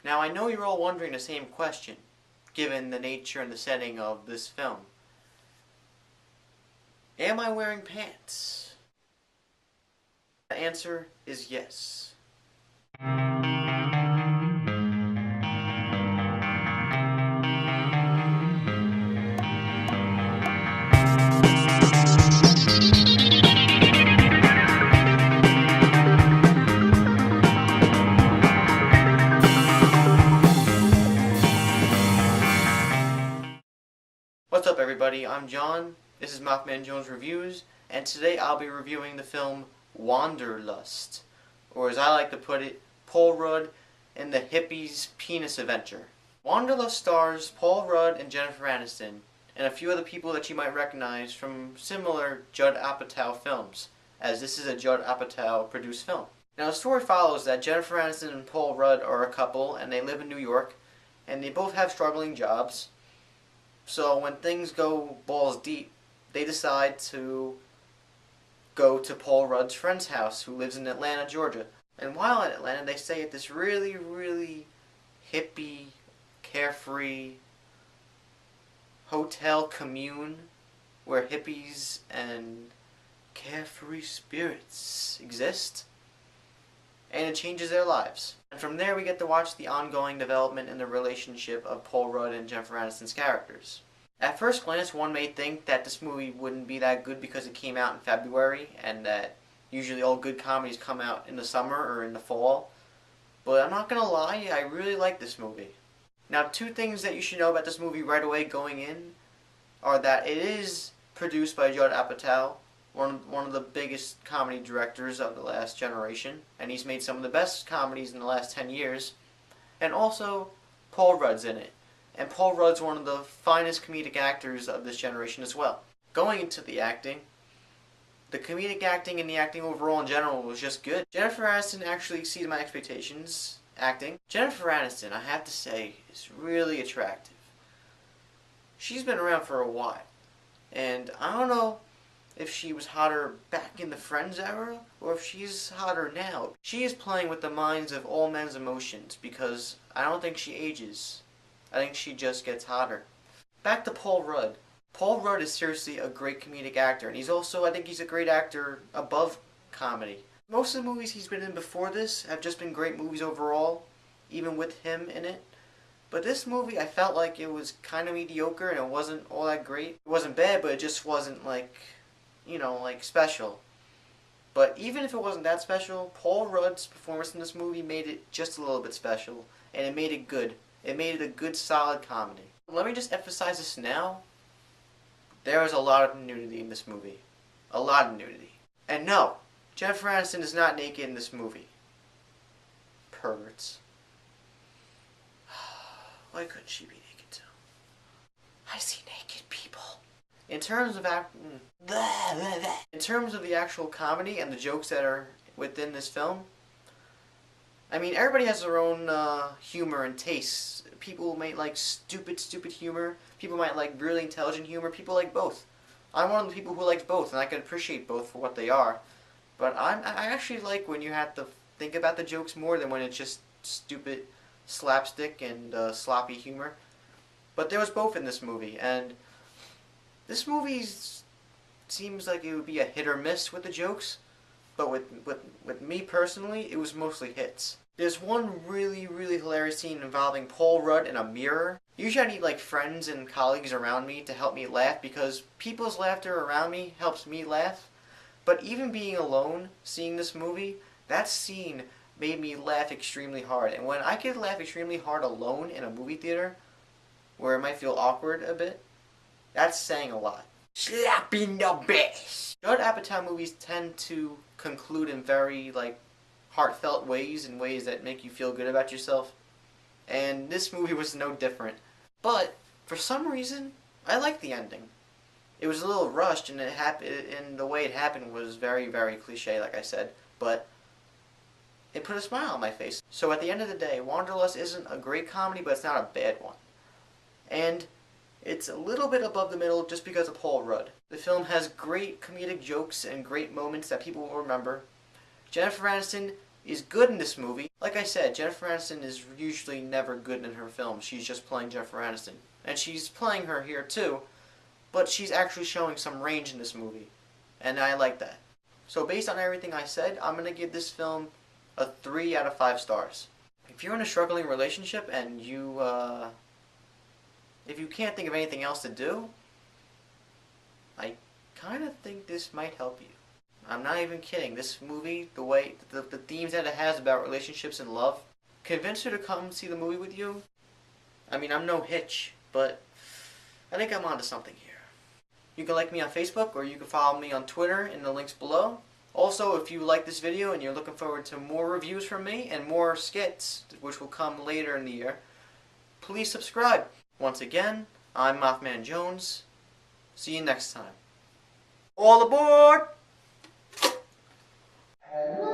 Now I know you're all wondering the same question, given the nature and the setting of this film. Am I wearing pants? The answer is yes. What's up everybody, I'm John, this is Mothman Jones Reviews, and today I'll be reviewing the film Wanderlust, or as I like to put it, Paul Rudd and the Hippie's Penis Adventure. Wanderlust stars Paul Rudd and Jennifer Aniston, and a few other people that you might recognize from similar Judd Apatow films, as this is a Judd Apatow produced film. Now the story follows that Jennifer Aniston and Paul Rudd are a couple, and they live in New York, and they both have struggling jobs. So when things go balls deep, they decide to go to Paul Rudd's friend's house, who lives in Atlanta, Georgia. And while in Atlanta, they stay at this really, really hippie, carefree hotel commune where hippies and carefree spirits exist. And it changes their lives. And from there we get to watch the ongoing development in the relationship of Paul Rudd and Jennifer Aniston's characters. At first glance, one may think that this movie wouldn't be that good because it came out in February, and that usually all good comedies come out in the summer or in the fall. But I'm not gonna lie, I really like this movie. Now, two things that you should know about this movie right away going in are that it is produced by Judd Apatow, one of the biggest comedy directors of the last generation, and he's made some of the best comedies in the last 10 years. And also, Paul Rudd's in it. And Paul Rudd's one of the finest comedic actors of this generation as well. Going into the acting, the comedic acting and the acting overall in general was just good. Jennifer Aniston actually exceeded my expectations acting. Jennifer Aniston, I have to say, is really attractive. She's been around for a while, and I don't know if she was hotter back in the Friends era, or if she's hotter now. She is playing with the minds of all men's emotions, because I don't think she ages. I think she just gets hotter. Back to Paul Rudd. Paul Rudd is seriously a great comedic actor, and he's also, I think he's a great actor above comedy. Most of the movies he's been in before this have just been great movies overall, even with him in it. But this movie, I felt like it was kind of mediocre, and it wasn't all that great. It wasn't bad, but it just wasn't like, you know, like special. But even if it wasn't that special, Paul Rudd's performance in this movie made it just a little bit special, and it made it good. It made it a good, solid comedy. Let me just emphasize this now. There is a lot of nudity in this movie. A lot of nudity. And no, Jennifer Aniston is not naked in this movie. Perverts. Why couldn't she be naked too? I see naked people. In terms of the actual comedy and the jokes that are within this film, I mean, everybody has their own humor and tastes. People might like stupid humor. People might like really intelligent humor. People like both. I'm one of the people who likes both, and I can appreciate both for what they are. But I actually like when you have to think about the jokes more than when it's just stupid slapstick and sloppy humor. But there was both in this movie, and this movie seems like it would be a hit or miss with the jokes. But with me personally, it was mostly hits. There's one really, really hilarious scene involving Paul Rudd in a mirror. Usually I need like friends and colleagues around me to help me laugh, because people's laughter around me helps me laugh. But even being alone, seeing this movie, that scene made me laugh extremely hard. And when I could laugh extremely hard alone in a movie theater, where it might feel awkward a bit, that's saying a lot. Slap in the bass! Judd Apatow movies tend to conclude in very, like, heartfelt ways, in ways that make you feel good about yourself. And this movie was no different. But, for some reason, I liked the ending. It was a little rushed, and the way it happened was very, very cliche, like I said. But it put a smile on my face. So at the end of the day, Wanderlust isn't a great comedy, but it's not a bad one. And it's a little bit above the middle just because of Paul Rudd. The film has great comedic jokes and great moments that people will remember. Jennifer Aniston is good in this movie. Like I said, Jennifer Aniston is usually never good in her films. She's just playing Jennifer Aniston. And she's playing her here too, but she's actually showing some range in this movie. And I like that. So based on everything I said, I'm going to give this film a 3 out of 5 stars. If you're in a struggling relationship and if you can't think of anything else to do, I kind of think this might help you. I'm not even kidding. This movie, the themes that it has about relationships and love, convince her to come see the movie with you. I mean, I'm no hitch, but I think I'm onto something here. You can like me on Facebook, or you can follow me on Twitter in the links below. Also, if you like this video and you're looking forward to more reviews from me and more skits, which will come later in the year, please subscribe. Once again, I'm Mothman Jones. See you next time. All aboard! Hello.